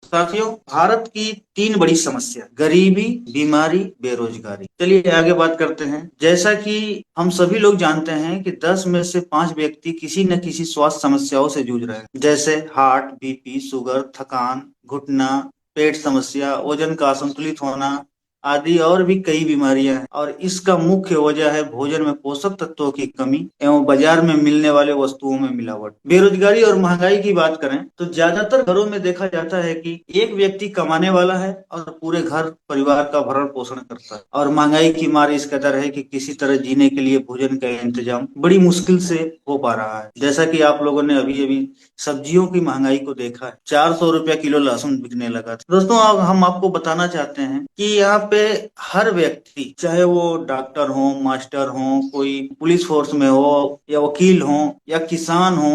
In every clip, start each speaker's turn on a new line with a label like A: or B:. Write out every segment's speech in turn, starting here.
A: साथियों, भारत की तीन बड़ी समस्या, गरीबी, बीमारी, बेरोजगारी। चलिए आगे बात करते हैं। जैसा कि हम सभी लोग जानते हैं कि 10 में से 5 व्यक्ति किसी न किसी स्वास्थ्य समस्याओं से जूझ रहे हैं, जैसे हार्ट, बीपी, शुगर, थकान, घुटना, पेट समस्या, वजन का असंतुलित होना आदि और भी कई बीमारियां हैं। और इसका मुख्य वजह है भोजन में पोषक तत्वों की कमी एवं बाजार में मिलने वाले वस्तुओं में मिलावट। बेरोजगारी और महंगाई की बात करें तो ज्यादातर घरों में देखा जाता है कि एक व्यक्ति कमाने वाला है और पूरे घर परिवार का भरण पोषण करता है, और महंगाई की मार इस कदर है कि किसी तरह जीने के लिए भोजन का इंतजाम बड़ी मुश्किल से हो पा रहा है। जैसा कि आप लोगों ने अभी अभी सब्जियों की महंगाई को देखा है, 400 रुपया किलो लहसुन बिकने लगा था। दोस्तों, अब हम आपको बताना चाहते हैं कि यहाँ पे हर व्यक्ति, चाहे वो डॉक्टर हो, मास्टर हो, कोई पुलिस फोर्स में हो, या वकील हो, या किसान हो,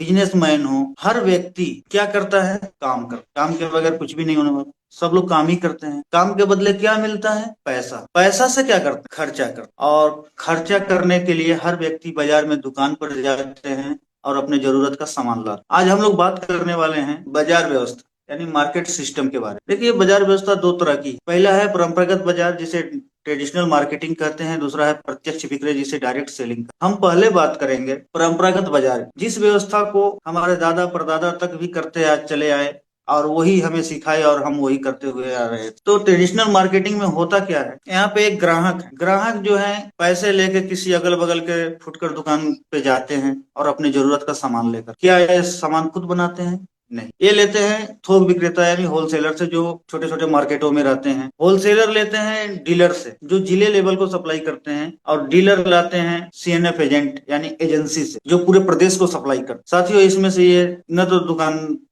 A: बिजनेसमैन हो, हर व्यक्ति क्या करता है? काम के बगैर कुछ भी नहीं होने वाला। सब लोग काम ही करते हैं। काम के बदले क्या मिलता है? पैसा। पैसा से क्या करते हैं? खर्चा करते हैं। और खर्चा करने के लिए हर व्यक्ति बाजार में दुकान पर जाते हैं और अपने जरूरत का सामान लाते हैं। आज हम लोग बात करने वाले हैं बाजार व्यवस्था यानी मार्केट सिस्टम के बारे में। देखिए, बाजार व्यवस्था दो तरह की। पहला है परंपरागत बाजार, जिसे ट्रेडिशनल मार्केटिंग कहते हैं। दूसरा है प्रत्यक्ष विक्रय, जिसे डायरेक्ट सेलिंग। हम पहले बात करेंगे परंपरागत बाजार, जिस व्यवस्था को हमारे दादा परदादा तक भी करते आज चले आए, और वही हमें सिखाए और हम वही करते हुए आ रहे हैं। तो ट्रेडिशनल मार्केटिंग में होता क्या है? यहाँ पे एक ग्राहक है। ग्राहक जो है पैसे लेके किसी अगल बगल के फुटकर दुकान पे जाते हैं और अपनी जरूरत का सामान लेकर, क्या ये सामान खुद बनाते हैं? नहीं, ये लेते हैं थोक विक्रेता यानी होलसेलर से, जो छोटे छोटे मार्केटों में रहते हैं। होलसेलर लेते हैं डीलर से, जो जिले लेवल को सप्लाई करते हैं, और डीलर लाते हैं सीएनएफ एजेंट यानी एजेंसी से, जो पूरे प्रदेश को सप्लाई करते। साथियों, इसमें से ये न तो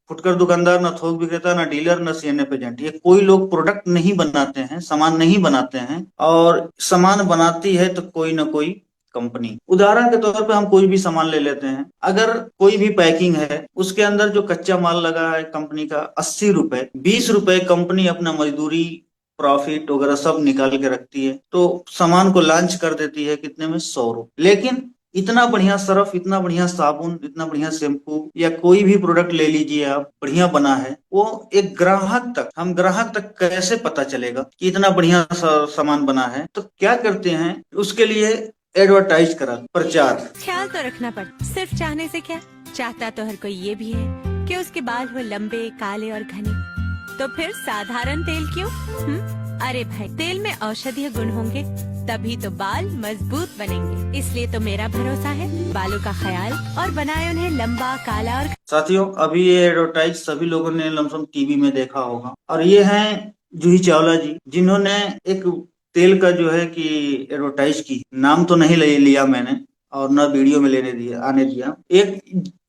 A: फुटकर दुकानदार, न थोक विक्रेता, न डीलर, न सीएनएफ एजेंट, ये कोई लोग प्रोडक्ट नहीं बनाते हैं, सामान नहीं बनाते हैं। और सामान बनाती है तो कोई ना कोई कंपनी। उदाहरण के तौर पे हम कोई भी सामान ले लेते हैं। अगर कोई भी पैकिंग है, उसके अंदर जो कच्चा माल लगा है कंपनी का 80 रुपए, 20 रुपए कंपनी अपना मजदूरी, प्रॉफिट वगैरह सब निकाल के रखती है, तो सामान को लॉन्च कर देती है कितने में? 100 रुपए। लेकिन इतना बढ़िया सर्फ, इतना बढ़िया साबुन, इतना बढ़िया शैम्पू, या कोई भी प्रोडक्ट ले लीजिए आप, बढ़िया बना है, वो एक ग्राहक तक कैसे पता चलेगा कि इतना बढ़िया सामान बना है? तो क्या करते हैं उसके लिए? एडवर्टाइज करा, प्रचार।
B: ख्याल तो रखना पड़ता, सिर्फ चाहने से क्या, चाहता तो हर कोई ये भी है कि उसके बाल हो लंबे, काले और घने। तो फिर साधारण तेल क्यों? अरे भाई, तेल में औषधीय गुण होंगे, तभी तो बाल मजबूत बनेंगे। इसलिए तो मेरा भरोसा है बालों का ख्याल, और बनाए उन्हें लंबा, काला और।
A: साथियों, अभी ये एडवर्टाइज सभी लोगों ने लमसम टीवी में देखा होगा, और ये हैं जूही चावला जी, जिन्होंने एक तेल का जो है कि एडवर्टाइज की। नाम तो नहीं ले लिया मैंने, और न वीडियो में आने दिया। एक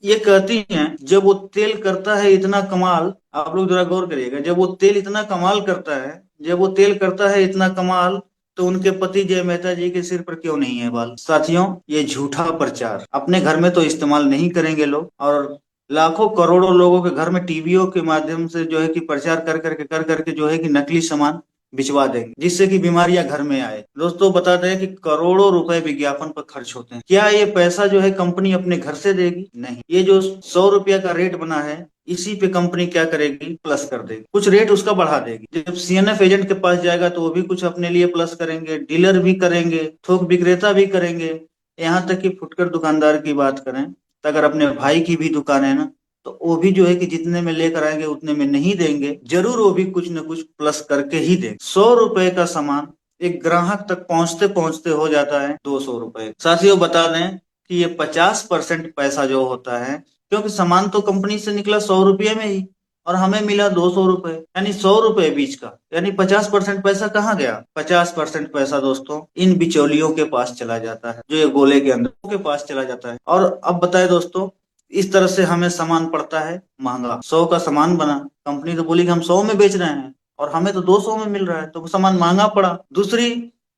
A: ये कहती हैं, जब वो तेल करता है इतना कमाल, आप लोग जरा गौर करिएगा, जब वो तेल इतना कमाल करता है, जब वो तेल करता है इतना कमाल, तो उनके पति जय मेहता जी के सिर पर क्यों नहीं है बाल? साथियों, ये झूठा प्रचार। अपने घर में तो इस्तेमाल नहीं करेंगे लोग, और लाखों करोड़ों लोगों के घर में टीवियों के माध्यम से जो है कि प्रचार कर करके जो है कि नकली सामान बिचवा देंगे, जिससे कि बीमारियां घर में आए। दोस्तों, बता दें कि करोड़ों रुपए विज्ञापन पर खर्च होते हैं। क्या ये पैसा जो है कंपनी अपने घर से देगी? नहीं, ये जो 100 रुपया का रेट बना है, इसी पे कंपनी क्या करेगी? प्लस कर देगी, कुछ रेट उसका बढ़ा देगी। जब सीएनएफ एजेंट के पास जाएगा तो वो भी कुछ अपने लिए प्लस करेंगे, डीलर भी करेंगे, थोक विक्रेता भी करेंगे। यहाँ तक कि फुटकर दुकानदार की बात करें, तो अगर अपने भाई की भी दुकान है ना, तो वो भी जो है कि जितने में लेकर आएंगे उतने में नहीं देंगे, जरूर वो भी कुछ न कुछ प्लस करके ही देंगे। 100 रुपए का सामान एक ग्राहक तक पहुंचते पहुंचते हो जाता है 200 रुपए। साथियों, बता दें कि ये 50% पैसा जो होता है, क्योंकि सामान तो कंपनी से निकला 100 रुपये में ही, और हमें मिला 200 रुपए, यानी 100 रुपए बीच का, यानी 50% पैसा कहाँ गया? 50% पैसा दोस्तों इन बिचौलियों के पास चला जाता है, जो ये गोले के अंदर के पास चला जाता है। और अब बताए दोस्तों, इस तरह से हमें सामान पड़ता है महंगा। 100 का सामान बना, कंपनी तो बोली कि हम 100 में बेच रहे हैं, और हमें तो 200 में मिल रहा है, तो वो सामान महंगा पड़ा। दूसरी,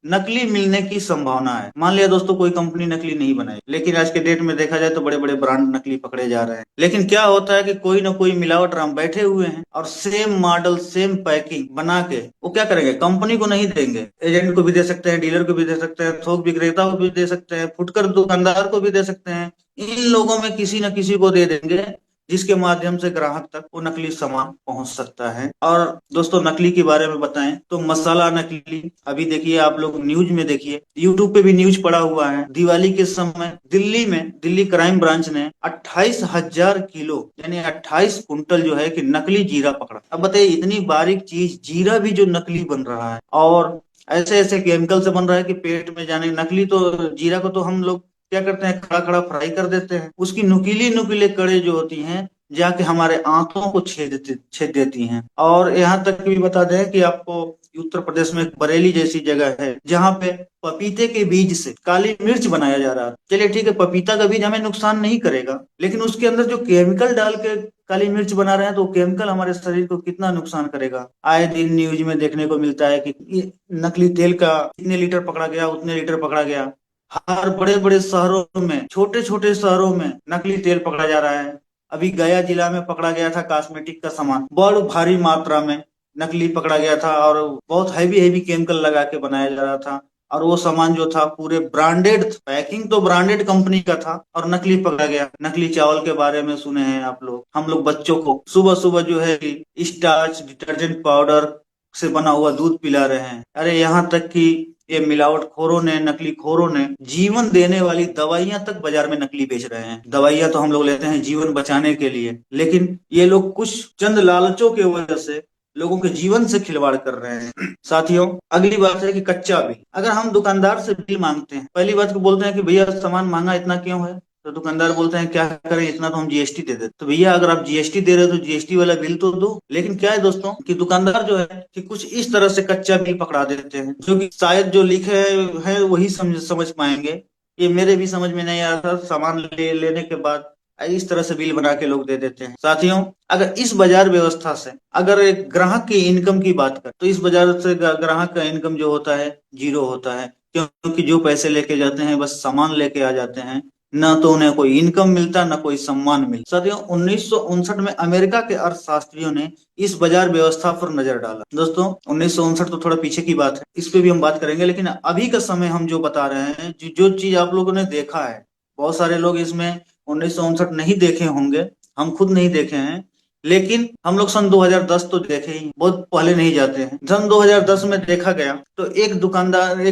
A: नकली मिलने की संभावना है। मान लिया दोस्तों कोई कंपनी नकली नहीं बनाई, लेकिन आज के डेट में देखा जाए तो बड़े बड़े ब्रांड नकली पकड़े जा रहे हैं। लेकिन क्या होता है कि कोई ना कोई मिलावट राम बैठे हुए हैं, और सेम मॉडल, सेम पैकिंग बना के वो क्या करेंगे? कंपनी को नहीं देंगे, एजेंट को भी दे सकते हैं, डीलर को भी दे सकते हैं, थोक विक्रेता को भी दे सकते हैं, फुटकर दुकानदार को भी दे सकते हैं। इन लोगों में किसी न किसी को दे देंगे, जिसके माध्यम से ग्राहक तक वो नकली सामान पहुंच सकता है। और दोस्तों नकली के बारे में बताएं तो मसाला नकली, अभी देखिए आप लोग न्यूज में देखिए, यूट्यूब पे भी न्यूज पड़ा हुआ है, दिवाली के समय दिल्ली में दिल्ली क्राइम ब्रांच ने 28,000 किलो यानी 28 कुंटल जो है कि नकली जीरा पकड़ा। अब बताइए इतनी बारीक चीज जीरा भी जो नकली बन रहा है और ऐसे ऐसे केमिकल से बन रहा है कि पेट में जाने। नकली तो जीरा को तो हम लोग क्या करते हैं, खड़ा खड़ा फ्राई कर देते हैं, उसकी नुकीली नुकीले कड़े जो होती हैं जाके हमारे आंतों को छेद देती हैं। और यहाँ तक भी बता दें कि आपको उत्तर प्रदेश में एक बरेली जैसी जगह है जहाँ पे पपीते के बीज से काली मिर्च बनाया जा रहा है। चलिए ठीक है, पपीता का बीज हमें नुकसान नहीं करेगा, लेकिन उसके अंदर जो केमिकल डाल के काली मिर्च बना रहे हैं तो वो केमिकल हमारे शरीर को कितना नुकसान करेगा। आए दिन न्यूज में देखने को मिलता है कि ये नकली तेल का इतने लीटर पकड़ा गया, उतने लीटर पकड़ा गया। हर बड़े बड़े शहरों में, छोटे छोटे शहरों में नकली तेल पकड़ा जा रहा है। अभी गया जिला में पकड़ा गया था कॉस्मेटिक का सामान, बड़ भारी मात्रा में नकली पकड़ा गया था और बहुत हैवी हैवी केमिकल लगा के बनाया जा रहा था। और वो सामान जो था पूरे ब्रांडेड, पैकिंग तो ब्रांडेड कंपनी का था और नकली पकड़ा गया। नकली चावल के बारे में सुने हैं आप लोग, हम लोग बच्चों को सुबह सुबह जो है कि स्टार्च डिटर्जेंट पाउडर से बना हुआ दूध पिला रहे हैं। अरे यहाँ तक कि ये मिलावट खोरों ने, नकली खोरों ने जीवन देने वाली दवाइयां तक बाजार में नकली बेच रहे हैं। दवाइयां तो हम लोग लेते हैं जीवन बचाने के लिए, लेकिन ये लोग कुछ चंद लालचों की वजह से लोगों के जीवन से खिलवाड़ कर रहे हैं। साथियों अगली बात है कि कच्चा बिल। अगर हम दुकानदार से बिल मांगते हैं, पहली बात को बोलते हैं कि भैया सामान महंगा इतना क्यों है, तो दुकानदार बोलते हैं क्या करें इतना तो हम जीएसटी दे देते। तो भैया अगर आप जीएसटी दे रहे हो तो जीएसटी वाला बिल तो दो। लेकिन क्या है दोस्तों कि दुकानदार जो है कि कुछ इस तरह से कच्चा बिल पकड़ा देते हैं जो कि शायद जो लिखे है वही समझ पाएंगे। ये मेरे भी समझ में नहीं आ रहा था, सामान लेने के बाद इस तरह से बिल बना के लोग दे देते हैं। साथियों अगर इस बाजार व्यवस्था से अगर एक ग्राहक की इनकम की बात करें तो इस बाजार से ग्राहक का इनकम जो होता है जीरो होता है, क्योंकि जो पैसे लेके जाते हैं बस सामान लेके आ जाते हैं, न तो उन्हें कोई इनकम मिलता न कोई सम्मान मिलता। साथियों 1959 में अमेरिका के अर्थशास्त्रियों ने इस बाजार व्यवस्था पर नजर डाला। दोस्तों 1959 तो थोड़ा पीछे की बात है, इस पे भी हम बात करेंगे, लेकिन अभी का समय हम जो बता रहे हैं, जो चीज आप लोगों ने देखा है, बहुत सारे लोग इसमें 1959 नहीं देखे होंगे, हम खुद नहीं देखे हैं, लेकिन हम लोग सन 2010 तो देखे ही, बहुत पहले नहीं जाते हैं। सन 2010 में देखा गया तो एक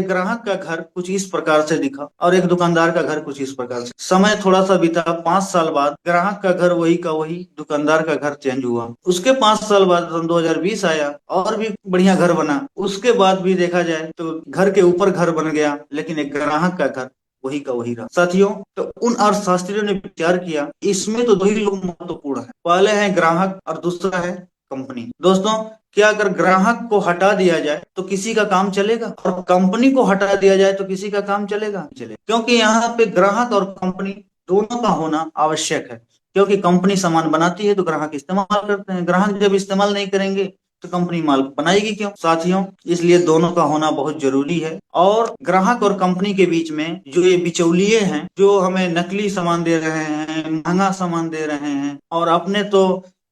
A: ग्राहक का घर कुछ इस प्रकार से दिखा और एक दुकानदार का घर कुछ इस प्रकार से। समय थोड़ा सा बीता, 5 साल बाद ग्राहक का घर वही का वही, दुकानदार का घर चेंज हुआ। उसके 5 साल बाद सन 2020 आया और भी बढ़िया घर बना। उसके बाद भी देखा जाए तो घर के ऊपर घर बन गया, लेकिन एक ग्राहक का घर वही का वही रहा। साथियों तो उन अर्थशास्त्रियों ने विचार किया इसमें तो दो ही लोग महत्वपूर्ण है, पहले है ग्राहक और दूसरा है कंपनी। दोस्तों क्या अगर ग्राहक को हटा दिया जाए तो किसी का काम चलेगा, और कंपनी को हटा दिया जाए तो किसी का काम चलेगा? क्योंकि यहाँ पे ग्राहक और कंपनी दोनों का होना आवश्यक है। क्योंकि कंपनी सामान बनाती है तो ग्राहक इस्तेमाल करते हैं, ग्राहक जब इस्तेमाल नहीं करेंगे तो कंपनी माल बनाएगी क्यों? साथियों इसलिए दोनों का होना बहुत जरूरी है। और ग्राहक और कंपनी के बीच में जो ये बिचौलिए हैं, जो हमें नकली सामान दे रहे हैं, महंगा सामान दे रहे हैं और अपने तो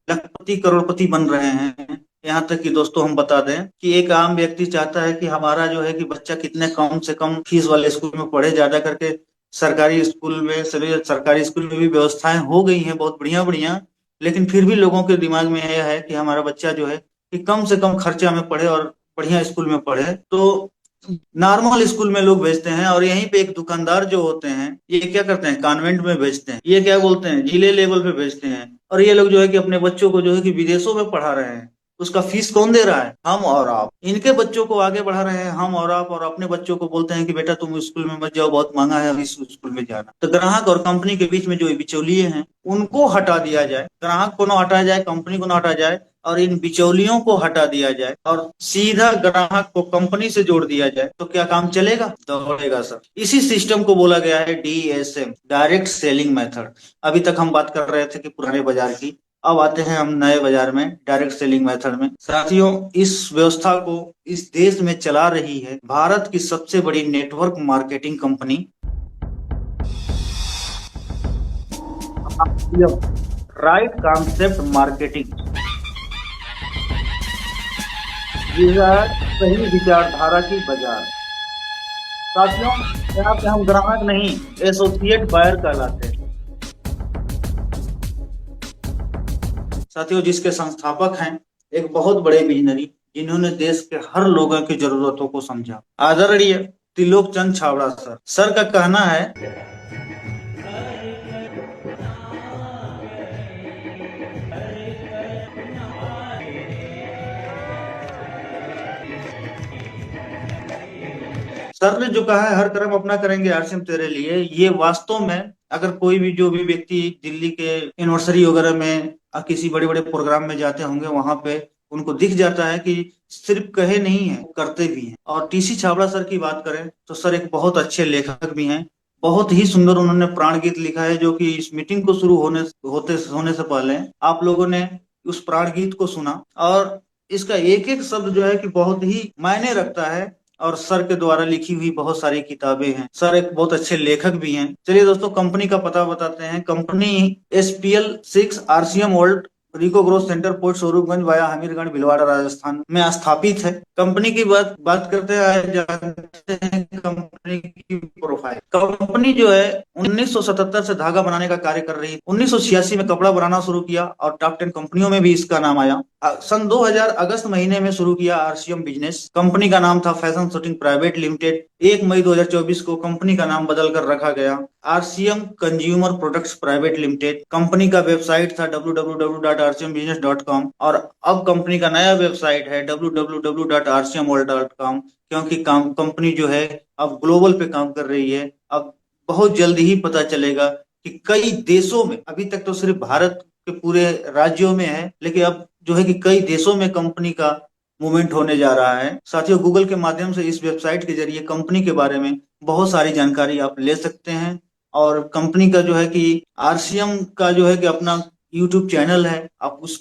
A: लखपति करोड़पति बन रहे हैं। यहाँ तक कि दोस्तों हम बता दें कि एक आम व्यक्ति चाहता है कि हमारा जो है कि बच्चा कितने कम से कम फीस वाले स्कूल में पढ़े, ज्यादा करके सरकारी स्कूल में, सभी सरकारी स्कूल में भी व्यवस्थाएं हो गई हैं बहुत बढ़िया बढ़िया, लेकिन फिर भी लोगों के दिमाग में यह है कि हमारा बच्चा जो है कि कम से कम खर्चा में पढ़े और बढ़िया स्कूल में पढ़े। तो नॉर्मल स्कूल में लोग भेजते हैं और यहीं पे एक दुकानदार जो होते हैं ये क्या करते हैं, कॉन्वेंट में भेजते हैं, ये क्या बोलते हैं जिले लेवल पे भेजते हैं। और ये लोग जो है कि अपने बच्चों को जो है कि विदेशों में पढ़ा रहे हैं। उसका फीस कौन दे रहा है? हम और आप। इनके बच्चों को आगे बढ़ा रहे हैं हम और आप, और अपने बच्चों को बोलते हैं कि बेटा तुम स्कूल में मत जाओ, बहुत महंगा है इस स्कूल में जाना। तो ग्राहक और कंपनी के बीच में जो बिचौलिए हैं उनको हटा दिया जाए, ग्राहक को ना हटाया जाए, कंपनी को ना हटाया जाए, और इन बिचौलियों को हटा दिया जाए और सीधा ग्राहक को कंपनी से जोड़ दिया जाए, तो क्या काम चलेगा? दौड़ेगा सर। इसी सिस्टम को बोला गया है DSM, डायरेक्ट सेलिंग मेथड। अभी तक हम बात कर रहे थे कि पुराने बाजार की, अब आते हैं हम नए बाजार में, डायरेक्ट सेलिंग मेथड में। साथियों इस व्यवस्था को इस देश में चला रही है भारत की सबसे बड़ी network marketing company right concept marketing. सही विचारधारा की बाजार। साथियों यहाँ पे हम ग्राहक नहीं, एसोसिएट बायर कहलाते हैं। साथियों जिसके संस्थापक हैं एक बहुत बड़े विजनरी, जिन्होंने देश के हर लोगों की जरूरतों को समझा, आदरणीय त्रिलोक चंद छाबड़ा सर। सर का कहना है, सर ने जो कहा है हर कर्म अपना करेंगे आरसीएम तेरे लिए, ये वास्तव में अगर कोई भी जो भी व्यक्ति दिल्ली के यूनिवर्सिटी वगैरह में किसी बड़े बड़े प्रोग्राम में जाते होंगे, वहां पे उनको दिख जाता है कि सिर्फ कहे नहीं है, करते भी हैं। और टीसी छाबड़ा सर की बात करें तो सर एक बहुत अच्छे लेखक भी हैं। बहुत ही सुंदर उन्होंने प्राण गीत लिखा है, जो कि इस मीटिंग को शुरू होने से पहले आप लोगों ने उस प्राण गीत को सुना, और इसका एक एक शब्द जो है कि बहुत ही मायने रखता है। और सर के द्वारा लिखी हुई बहुत सारी किताबें हैं। सर एक बहुत अच्छे लेखक भी हैं। चलिए दोस्तों, कंपनी का पता बताते हैं। Company SPL 6 RCM old RIICO growth centre, post Swaroopganj via Hamirgarh Bhilwara Rajasthan में स्थापित है। कंपनी की बात करते हैं, जानते हैं कंपनी की प्रोफाइल। कंपनी जो है 1977 से धागा बनाने का कार्य कर रही है। 1986 में कपड़ा बनाना शुरू किया और टॉप 10 कंपनियों में भी इसका नाम आया। सन 2000 अगस्त महीने में शुरू किया आरसीएम बिजनेस। कंपनी का नाम था फैशन शूटिंग प्राइवेट लिमिटेड। 1 मई 2024 को कंपनी का नाम बदल कर रखा गया RCM consumer products private limited. Company का वेबसाइट था www.rcmbusiness.com, और अब कंपनी का नया वेबसाइट है www.rcmworld.com, क्योंकि कंपनी जो है अब ग्लोबल पे काम कर रही है। अब बहुत जल्दी ही पता चलेगा कि कई देशों में, अभी तक तो सिर्फ भारत के पूरे राज्यों में है, लेकिन अब जो है कि कई देशों में कंपनी का मूवमेंट होने जा रहा है। साथियों, गूगल के माध्यम से इस वेबसाइट के जरिए कंपनी के बारे में बहुत सारी जानकारी आप ले सकते हैं। और कंपनी का जो है कि आरसीएम का जो है कि अपना यूट्यूब चैनल है, आप उस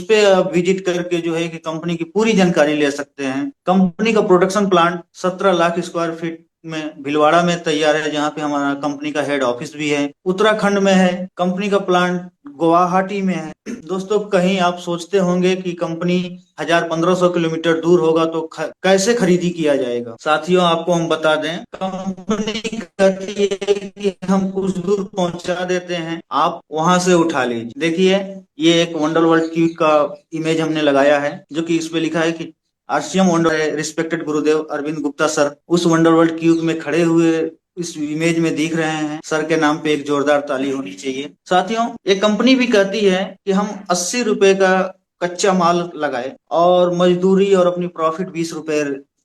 A: पे आप विजिट करके जो है कि कंपनी की पूरी जानकारी ले सकते हैं। कंपनी का production plant 17 lakh square feet में भीलवाड़ा में तैयार है, जहाँ पे हमारा कंपनी का हेड ऑफिस भी है। उत्तराखंड में है। कंपनी का प्लांट गुवाहाटी में है। दोस्तों, कहीं आप सोचते होंगे कि कंपनी 1000-1500 किलोमीटर दूर होगा तो कैसे खरीदी किया जाएगा। साथियों, आपको हम बता दें, कंपनी कहती है कि हम कुछ दूर पहुंचा देते हैं, आप वहां से उठा लीजिए। देखिए, ये एक वंडर वर्ल्ड क्यूब का इमेज हमने लगाया है, जो कि इस पे लिखा है कि आरसीएम वंडर रिस्पेक्टेड गुरुदेव अरविंद गुप्ता सर उस वंडर वर्ल्ड क्यूब में खड़े हुए इस इमेज में दिख रहे हैं। सर के नाम पे एक जोरदार ताली होनी चाहिए। साथियों, ये कंपनी भी कहती है कि हम 80 रुपए का कच्चा माल लगाए और मजदूरी और अपनी प्रॉफिट 20 रुपए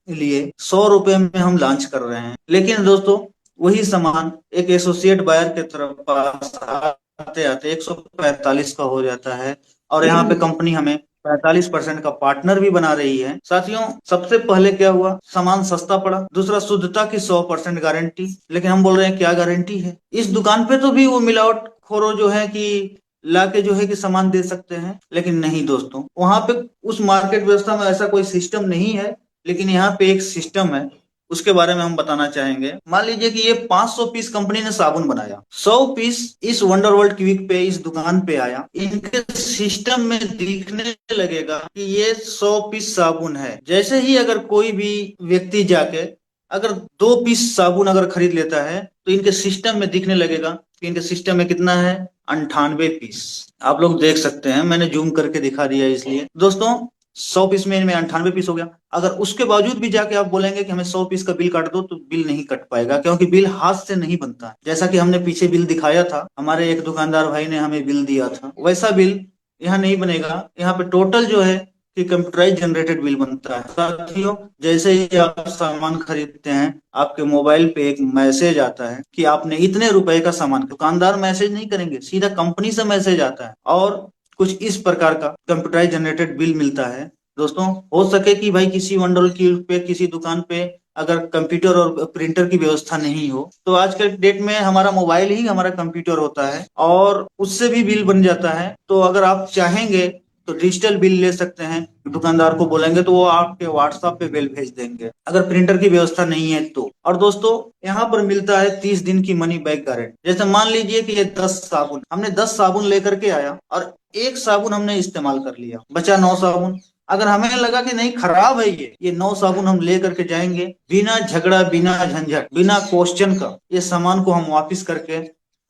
A: लिए 100 रुपए में हम लॉन्च कर रहे हैं। लेकिन दोस्तों, वही सामान एक एसोसिएट बायर के तरफ पास आते आते 145 का हो जाता है, और यहाँ पे कंपनी हमें 45% का पार्टनर भी बना रही है। साथियों, सबसे पहले क्या हुआ, सामान सस्ता पड़ा। दूसरा, शुद्धता की 100% गारंटी। लेकिन हम बोल रहे हैं क्या गारंटी है, इस दुकान पे तो भी वो मिलावट खोरो जो है कि लाके जो है कि सामान दे सकते हैं। लेकिन नहीं दोस्तों, वहां पे उस मार्केट व्यवस्था में ऐसा कोई सिस्टम नहीं है। लेकिन यहाँ पे एक सिस्टम है, उसके बारे में हम बताना चाहेंगे। मान लीजिए कि ये 500 पीस कंपनी ने साबुन बनाया, 100 पीस इस वंडर वर्ल्ड क्विक पे इस दुकान पे आया। इनके सिस्टम में दिखने लगेगा कि ये 100 पीस साबुन है। जैसे ही अगर कोई भी व्यक्ति जाके अगर 2 पीस साबुन अगर खरीद लेता है, तो इनके सिस्टम में दिखने लगेगा कि इनके सिस्टम में कितना है, 98 पीस। आप लोग देख सकते हैं, मैंने जूम करके दिखा दिया इसलिए। दोस्तों, 100 पीस में इनमें 98 पीस हो गया। अगर उसके बावजूद भी जाके आप बोलेंगे कि हमें 100 पीस का बिल काट दो, तो बिल नहीं कट पाएगा, क्योंकि बिल हाथ से नहीं बनता है। जैसा कि हमने पीछे बिल दिखाया था, हमारे एक दुकानदार भाई ने हमें बिल दिया था, वैसा बिल यहाँ नहीं बनेगा। यहाँ पे टोटल जो है कि कंप्यूटराइज जनरेटेड बिल बनता है। साथियों, जैसे ही आप सामान खरीदते हैं, आपके मोबाइल पे एक मैसेज आता है कि आपने इतने रुपए का सामान, दुकानदार मैसेज नहीं करेंगे, सीधा कंपनी से मैसेज आता है, और कुछ इस प्रकार का कंप्यूटराइज जनरेटेड बिल मिलता है। दोस्तों, हो सके कि भाई किसी वंडर क्यूब पे, किसी दुकान पे अगर कंप्यूटर और प्रिंटर की व्यवस्था नहीं हो, तो आज के डेट में हमारा मोबाइल ही हमारा कंप्यूटर होता है, और उससे भी बिल बन जाता है। तो अगर आप चाहेंगे तो डिजिटल बिल ले सकते हैं। दुकानदार को बोलेंगे तो वो आपके व्हाट्सएप पे बिल भेज देंगे, अगर प्रिंटर की व्यवस्था नहीं है तो। और दोस्तों, यहाँ पर मिलता है 30 दिन की मनी बैक गारंटी। जैसे मान लीजिए कि ये 10 साबुन, हमने 10 साबुन लेकर के आया और एक साबुन हमने इस्तेमाल कर लिया, बचा 9 साबुन। अगर हमें लगा कि नहीं, खराब है ये 9 साबुन हम ले करके जाएंगे, बिना झगड़ा, बिना झंझट, बिना क्वेश्चन का ये सामान को हम वापस करके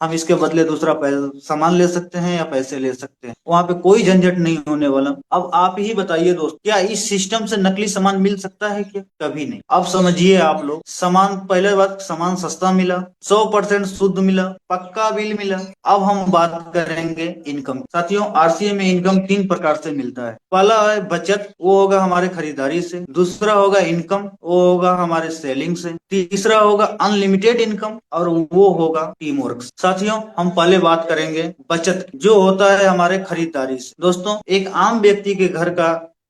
A: हम इसके बदले दूसरा सामान ले सकते हैं या पैसे ले सकते हैं, वहां पे कोई झंझट नहीं होने वाला। अब आप ही बताइए दोस्त, क्या इस सिस्टम से नकली सामान मिल सकता है क्या? कभी नहीं। अब समझिए आप लोग, सामान, पहले बात, सामान सस्ता मिला, 100% शुद्ध मिला, पक्का बिल मिला। अब हम बात करेंगे इनकम। साथियों, आरसीए में इनकम 3 प्रकार से मिलता है। पहला है बचत, वो होगा हमारे खरीदारी से। दूसरा होगा इनकम, वो होगा हमारे सेलिंग से। तीसरा होगा अनलिमिटेड इनकम, और वो होगा टीम वर्क। साथियों, हम पहले बात करेंगे बचत, जो होता है हमारे खरीदारी से। दोस्तों, एक आम व्यक्ति के घर का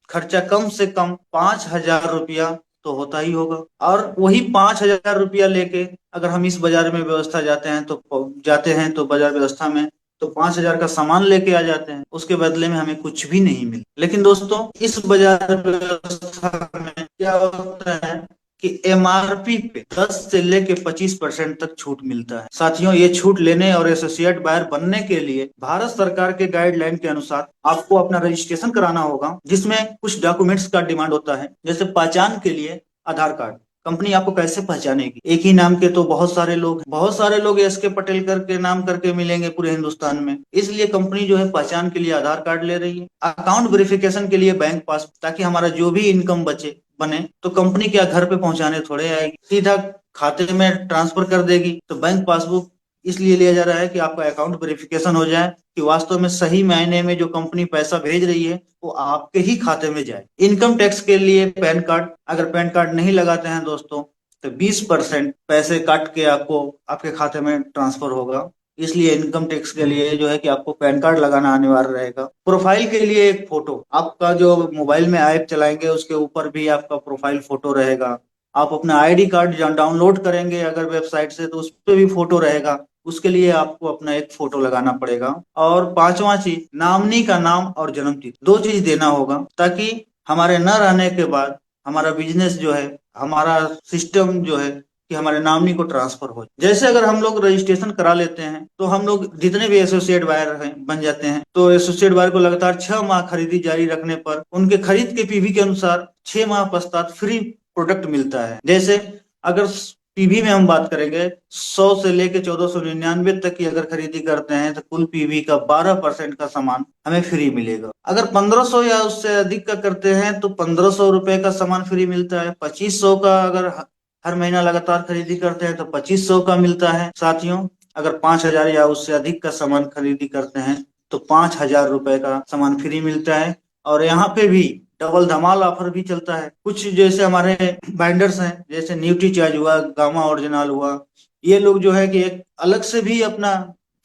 A: खर्चा कम से कम 5,000 रुपया तो होता ही होगा, और वही 5,000 रुपया लेके अगर हम इस बाजार में व्यवस्था जाते हैं तो बाजार व्यवस्था में तो 5,000 का सामान लेके आ जाते हैं, उसके बदले में हमें कुछ भी नहीं मिले। लेकिन दोस्तों, इस बाजार व्यवस्था में क्या होता है कि एमआरपी पे 10 से लेके 25% तक छूट मिलता है। साथियों, ये छूट लेने और एसोसिएट बायर बनने के लिए भारत सरकार के गाइडलाइन के अनुसार आपको अपना रजिस्ट्रेशन कराना होगा, जिसमें कुछ डॉक्यूमेंट्स का डिमांड होता है। जैसे पहचान के लिए आधार कार्ड। कंपनी आपको कैसे पहचानेगी? एक ही नाम के तो बहुत सारे लोग एस के पटेल करके नाम करके मिलेंगे पूरे हिंदुस्तान में। इसलिए कंपनी जो है पहचान के लिए आधार कार्ड ले रही है। अकाउंट वेरिफिकेशन के लिए बैंक पास, ताकि हमारा जो भी इनकम बने तो कंपनी क्या घर पे पहुंचाने थोड़े आएगी, सीधा खाते में ट्रांसफर कर देगी। तो बैंक पासबुक इसलिए लिया जा रहा है कि आपका अकाउंट वेरिफिकेशन हो जाए कि वास्तव में सही मायने में जो कंपनी पैसा भेज रही है वो आपके ही खाते में जाए। इनकम टैक्स के लिए पैन कार्ड, अगर पैन कार्ड नहीं लगाते हैं दोस्तों तो 20% पैसे काट के आपको आपके खाते में ट्रांसफर होगा। इसलिए इनकम टैक्स के लिए जो है कि आपको पैन कार्ड लगाना अनिवार्य रहेगा। प्रोफाइल के लिए एक फोटो, आपका जो मोबाइल में ऐप चलाएंगे उसके ऊपर भी आपका प्रोफाइल फोटो रहेगा। आप अपना आईडी कार्ड डाउनलोड करेंगे अगर वेबसाइट से तो उस पर भी फोटो रहेगा, उसके लिए आपको अपना एक फोटो लगाना पड़ेगा। और पांचवा चीज, नॉमिनी का नाम और जन्म तिथि, 2 चीज देना होगा, ताकि हमारे न रहने के बाद हमारा बिजनेस जो है, हमारा सिस्टम जो है कि हमारे नॉमिनी को ट्रांसफर हो। जैसे अगर हम लोग रजिस्ट्रेशन करा लेते हैं तो हम लोग जितने भी एसोसिएट बायर हैं बन जाते हैं, तो एसोसिएट बायर को लगातार 6 माह खरीदी जारी रखने पर उनके खरीद के पीवी के अनुसार 6 माह पश्चात फ्री प्रोडक्ट मिलता है। जैसे अगर पीवी में हम बात करेंगे, 100 से लेके 1499 तक की अगर खरीदी करते हैं तो कुल पीवी का 12% का सामान हमें फ्री मिलेगा। अगर 1500 या उससे अधिक का करते हैं तो 1,500 रुपए का सामान फ्री मिलता है। 2,500 का अगर हर महीना लगातार खरीदी करते हैं तो 2,500 का मिलता है। साथियों, अगर 5,000 या उससे अधिक का सामान खरीदी करते हैं तो 5,000 रुपए का सामान फ्री मिलता है। और यहाँ पे भी डबल धमाल ऑफर भी चलता है। कुछ जैसे हमारे बाइंडर्स हैं, जैसे न्यूट्री चार्ज हुआ, गामा ओरिजिनल हुआ, ये लोग जो है कि एक अलग से भी अपना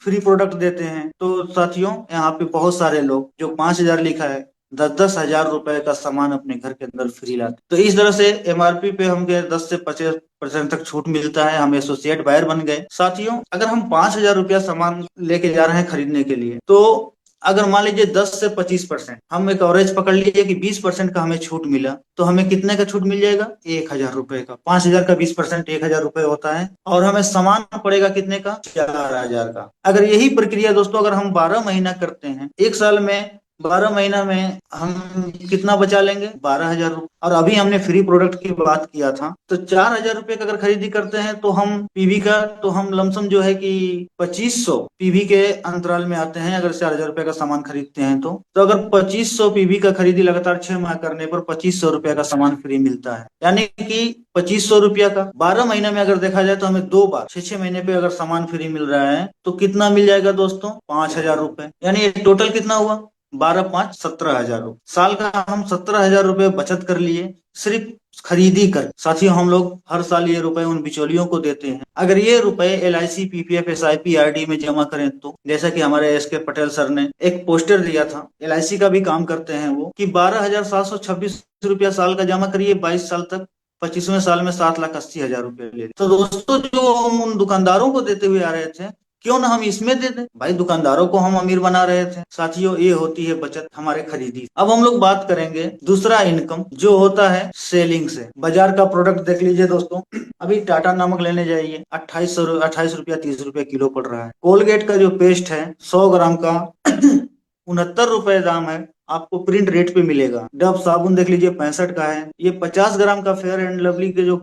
A: फ्री प्रोडक्ट देते हैं। तो साथियों, यहाँ पे बहुत सारे लोग जो 5,000 लिखा है 10,000 रुपए का सामान अपने घर के अंदर फ्री लाते। तो इस तरह से एमआरपी पे हम 10 से 25% तक छूट मिलता है। हम एसोसिएट बायर बन गए। साथियों, अगर हम 5,000 रुपया सामान लेके जा रहे हैं खरीदने के लिए, तो अगर मान लीजिए 10 से 25%, हम एक एवरेज पकड़ लीजिए कि 20% का हमें छूट मिला, तो हमें कितने का छूट मिल जाएगा? 1,000 रुपए का। 5,000 का 20% 1,000 रुपए होता है, और हमें सामान पड़ेगा कितने का? 4,000 का। अगर यही प्रक्रिया दोस्तों अगर हम 12 महीना करते हैं, एक साल में 12 महीना में हम कितना बचा लेंगे? 12,000 रुपए। और अभी हमने फ्री प्रोडक्ट की बात किया था, तो 4,000 रुपए का अगर खरीदी करते हैं तो हम पीवी का तो हम लमसम जो है कि 2,500 पीवी के अंतराल में आते हैं। अगर 4,000 रुपए का सामान खरीदते हैं तो अगर 2,500 पीवी का खरीदी लगातार 6 माह करने पर 2,500 रुपए का सामान फ्री मिलता है। यानी कि 2,500 रुपया का 12 महीने में अगर देखा जाए तो हमें 2 बार 6 महीने पे अगर सामान फ्री मिल रहा है तो कितना मिल जाएगा दोस्तों? 5,000 रुपए। यानी टोटल कितना हुआ? 12 5 17,000 रुपए। साल का हम 17,000 रुपए बचत कर लिए सिर्फ खरीदी कर। साथियों, हम लोग हर साल ये रुपए उन बिचौलियों को देते हैं। अगर ये रुपए LIC, PPF, SIP, RD में जमा करें तो जैसा कि हमारे SK पटेल सर ने एक पोस्टर दिया था, LIC का भी काम करते हैं वो, कि 12,726 रुपया साल का जमा करिए 22 साल तक, 25वें साल में 7,80,000 रुपए ले। तो दोस्तों, जो हम उन दुकानदारों को देते हुए आ रहे थे, क्यों ना हम इसमें दे दें? भाई, दुकानदारों को हम अमीर बना रहे थे। साथियों, ये होती है बचत हमारे खरीदी। अब हम लोग बात करेंगे दूसरा इनकम, जो होता है सेलिंग से। बाजार का प्रोडक्ट देख लीजिए दोस्तों, अभी टाटा नमक लेने जाइए, 28 रुपया 30 रुपया किलो पड़ रहा है। कोलगेट का जो पेस्ट है 100 ग्राम का 69 रुपए दाम है। आपको प्रिंट रेट पे मिलेगा। डव साबुन देख लीजिए 65 का है। ये 50 ग्राम का फेयर एंड लवली के जो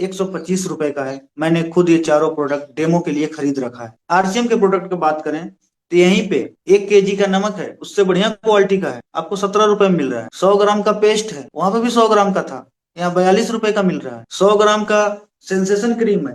A: 125 रुपए का है। मैंने खुद ये चारों प्रोडक्ट डेमो के लिए खरीद रखा है। आरसीएम के प्रोडक्ट की बात करें तो यहीं पे 1 केजी का नमक है, उससे बढ़िया क्वालिटी का है, आपको 17 रुपए में मिल रहा है। 100 ग्राम का पेस्ट है, वहां पे भी 100 ग्राम का था, यहाँ 42 रुपए का मिल रहा है। 100 ग्राम का सेंसेशन क्रीम है,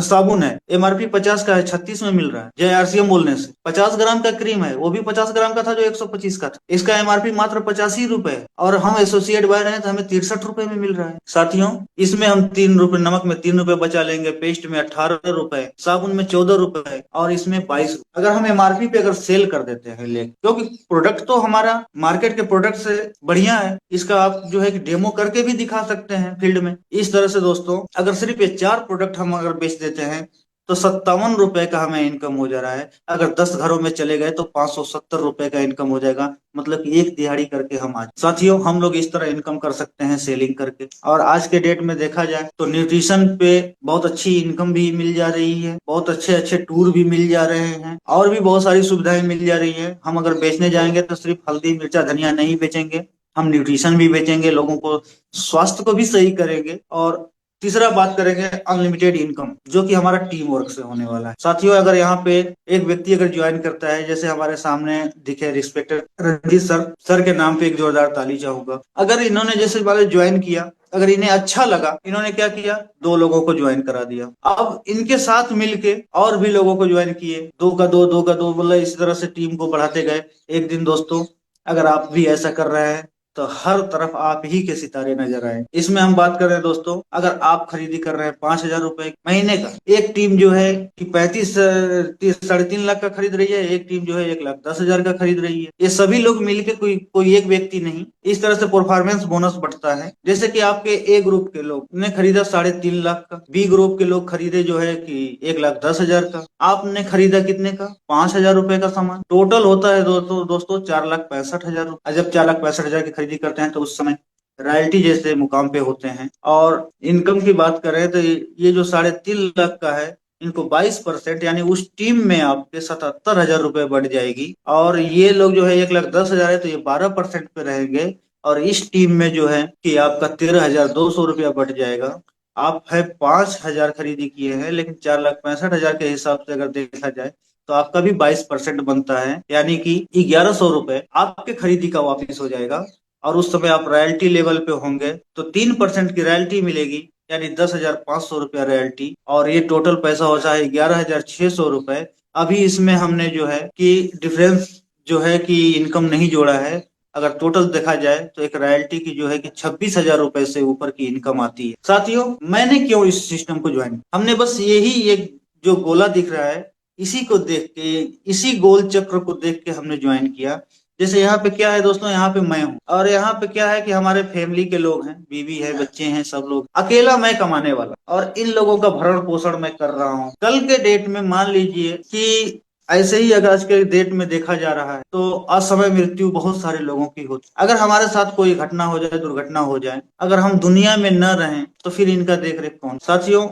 A: साबुन है, एमआरपी 50 का है, 36 में मिल रहा है जय आरसीएम बोलने से। 50 ग्राम का क्रीम है, वो भी 50 ग्राम का था जो 125 का था। इसका एमआरपी मात्र 85 रुपए है, और हम एसोसिएट बाय रहे हैं तो हमें 63 रुपए में मिल रहा है। साथियों, इसमें हम 3 रुपए, नमक में 3 रुपए बचा लेंगे, पेस्ट में 18 रुपए, साबुन में 14 रुपए, और इसमें 22 रुपए। अगर हम एमआरपी पे अगर सेल कर देते हैं ले, क्योंकि प्रोडक्ट तो हमारा मार्केट के प्रोडक्ट से बढ़िया है, इसका आप जो है कि डेमो करके भी दिखा सकते हैं फील्ड में। इस तरह से दोस्तों, अगर सिर्फ ये 4 प्रोडक्ट हम अगर बेच देते हैं तो 57 रुपए का हमें इनकम हो जा रहा है। अगर 10 घरों में चले गए तो 570 रुपए का इनकम हो जाएगा, मतलब कि एक दिहाड़ी करके हम आज। साथियों, हम लोग इस तरह इनकम कर सकते हैं सेलिंग करके। और आज के डेट में देखा जाए तो न्यूट्रिशन पे बहुत अच्छी इनकम भी मिल जा रही है, बहुत अच्छे अच्छे टूर भी मिल जा रहे हैं, और भी बहुत सारी सुविधाएं मिल जा रही है। हम अगर बेचने जाएंगे तो सिर्फ हल्दी मिर्चा धनिया नहीं बेचेंगे, हम न्यूट्रिशन भी बेचेंगे, लोगों को स्वास्थ्य को भी सही करेंगे। और तीसरा बात करेंगे अनलिमिटेड इनकम, जो कि हमारा टीम वर्क से होने वाला है। साथियों, अगर यहाँ पे एक व्यक्ति अगर ज्वाइन करता है, जैसे हमारे सामने दिखे रिस्पेक्टेड रंजीत सर के नाम पे एक जोरदार ताली चाहूंगा। अगर इन्होंने जैसे वाले ज्वाइन किया, अगर इन्हें अच्छा लगा, इन्होंने क्या किया, 2 लोगों को ज्वाइन करा दिया। अब इनके साथ मिलके और भी लोगों को ज्वाइन किए, 2 का 2 बोला, इसी तरह से टीम को बढ़ाते गए। एक दिन दोस्तों, अगर आप भी ऐसा कर रहे हैं तो हर तरफ आप ही के सितारे नजर आए। इसमें हम बात कर रहे हैं दोस्तों, अगर आप खरीदी कर रहे हैं 5,000 रुपए महीने का, एक टीम जो है कि 3.5 लाख का खरीद रही है, एक टीम जो है 1,10,000 का खरीद रही है। ये सभी लोग मिलकर, कोई कोई एक व्यक्ति नहीं। इस तरह से परफॉर्मेंस बोनस बढ़ता है। जैसे कि आपके ए ग्रुप के लोग ने खरीदा 3.5 लाख का, बी ग्रुप के लोग खरीदे जो है कि 1,10,000 का, आपने खरीदा कितने का, 5,000 रुपए का सामान। टोटल होता है दोस्तों 4,65,000 रुपए। जब 4,65,000 की खरीदी करते हैं तो उस समय रॉयल्टी जैसे मुकाम पे होते हैं। और इनकम की बात करें तो ये जो 3.5 लाख का है, इनको 22% यानी उस टीम में आपके 77,000 रुपए बढ़ जाएगी। और ये लोग जो है 1,10,000 है तो ये 12% पे रहेंगे। और इस टीम में जो है कि आपका 13,200 रुपया बढ़ जाएगा। आप है 5,000 खरीदी किए हैं, लेकिन 4,65,000 के हिसाब से अगर देखा जाए तो आपका भी 22% बनता है, यानी कि 1,100 रुपए आपके खरीदी का वापिस हो जाएगा। और उस समय आप रॉयल्टी लेवल पे होंगे तो 3% की रॉयल्टी मिलेगी, यानी 10,500 रुपया रॉयल्टी। और ये टोटल पैसा होता है 11,600 रुपए। अभी इसमें हमने जो है कि डिफरेंस जो है कि इनकम नहीं जोड़ा है। अगर टोटल देखा जाए तो एक रॉयल्टी की जो है कि 26,000 रुपए से ऊपर की इनकम आती है। साथियों, मैंने क्यों इस सिस्टम को ज्वाइन, हमने बस यही एक जो गोला दिख रहा है, इसी को देख के, इसी गोल चक्र को देख के हमने ज्वाइन किया। जैसे यहाँ पे क्या है दोस्तों, यहाँ पे मैं हूँ, और यहाँ पे क्या है कि हमारे फैमिली के लोग हैं, बीवी है, बच्चे हैं, सब लोग। अकेला मैं कमाने वाला, और इन लोगों का भरण पोषण मैं कर रहा हूँ। कल के डेट में मान लीजिए कि ऐसे ही अगर आज के डेट में देखा जा रहा है तो असमय मृत्यु बहुत सारे लोगों की होती। अगर हमारे साथ कोई घटना हो जाए, दुर्घटना हो जाए, अगर हम दुनिया में न रहें तो फिर इनका देख रेख कौन। साथियों,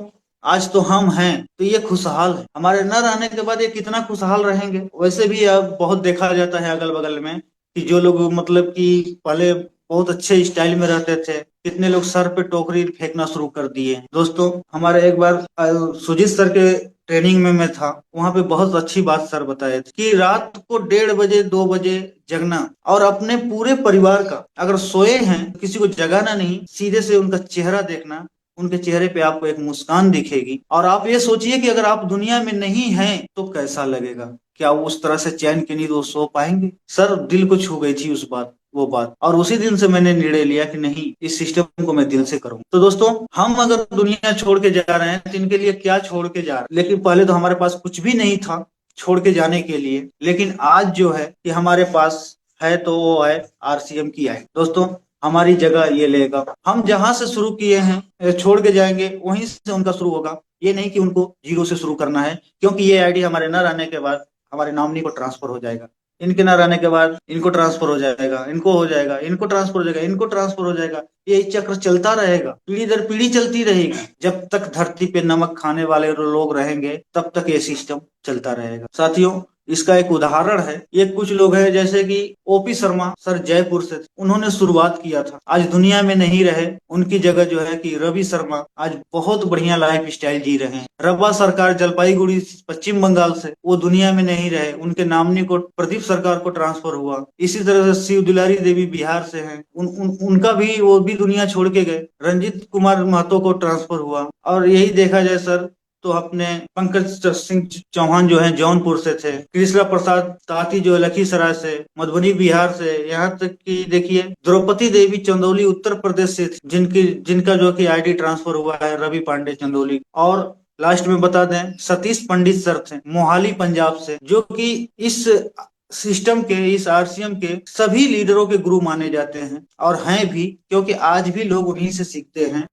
A: आज तो हम हैं तो ये खुशहाल है, हमारे न रहने के बाद ये कितना खुशहाल रहेंगे। वैसे भी अब बहुत देखा जाता है अगल बगल में कि जो लोग मतलब कि पहले बहुत अच्छे स्टाइल में रहते थे, कितने लोग सर पे टोकरी फेंकना शुरू कर दिए। दोस्तों, हमारे एक बार सुजीत सर के ट्रेनिंग में मैं था, वहां पे बहुत अच्छी बात सर बताए थे कि रात को 1:30 2 बजे जगना, और अपने पूरे परिवार का, अगर सोए हैं किसी को जगाना नहीं, सीधे से उनका चेहरा देखना, उनके चेहरे पे आपको एक मुस्कान दिखेगी। और आप ये सोचिए कि अगर आप दुनिया में नहीं हैं तो कैसा लगेगा, क्या वो उस तरह से चैन की नींद वो सो पाएंगे। सर, दिल को छू गई थी वो बात, और उसी दिन से मैंने निर्णय लिया कि नहीं, इस सिस्टम को मैं दिल से करूँ। तो दोस्तों, हम अगर दुनिया छोड़ के जा रहे हैं तो इनके लिए क्या छोड़ के जा रहे हैं। लेकिन पहले तो हमारे पास कुछ भी नहीं था छोड़ के जाने के लिए, लेकिन आज जो है कि हमारे पास है तो वो है आरसीएम की आई। दोस्तों, हमारी जगह ये लेगा। हम जहां से शुरू किए हैं छोड़ के जाएंगे, वहीं से उनका शुरू होगा। ये नहीं कि उनको जीरो से शुरू करना है, क्योंकि ये आईडी हमारे न रहने के बाद हमारे नॉमिनी को ट्रांसफर हो जाएगा, इनके न रहने के बाद इनको ट्रांसफर हो जाएगा, इनको हो जाएगा, इनको ट्रांसफर हो जाएगा, इनको ट्रांसफर हो जाएगा। ये चक्र चलता रहेगा, पीढ़ी दर पीढ़ी चलती रहेगी। जब तक धरती पे नमक खाने वाले लोग रहेंगे तब तक ये सिस्टम चलता रहेगा। साथियों, इसका एक उदाहरण है, ये कुछ लोग हैं जैसे कि ओपी शर्मा सर जयपुर से थे, उन्होंने शुरुआत किया था, आज दुनिया में नहीं रहे, उनकी जगह जो है कि रवि शर्मा आज बहुत बढ़िया लाइफ स्टाइल जी रहे हैं। रबा सरकार जलपाईगुड़ी पश्चिम बंगाल से, वो दुनिया में नहीं रहे, उनके नामनी को प्रदीप सरकार को ट्रांसफर हुआ। इसी तरह से शिव दुलारी देवी बिहार से हैं, उनका भी वो भी दुनिया छोड़ के गए। रंजीत कुमार महतो को ट्रांसफर हुआ। और यही देखा जाए सर तो अपने पंकज सिंह चौहान जो हैं जौनपुर से थे, कृष्णा प्रसाद ताती जो है लखीसराय से, मधुबनी बिहार से, यहाँ तक कि देखिए द्रौपदी देवी चंदौली उत्तर प्रदेश से थी, जिनका जो कि आईडी ट्रांसफर हुआ है रवि पांडे चंदौली। और लास्ट में बता दें सतीश पंडित सर थे मोहाली पंजाब से, जो कि इस सिस्टम के, इस आरसीएम के सभी लीडरों के गुरु माने जाते हैं और हैं भी, क्योंकि आज भी लोग उन्हीं से सीखते हैं।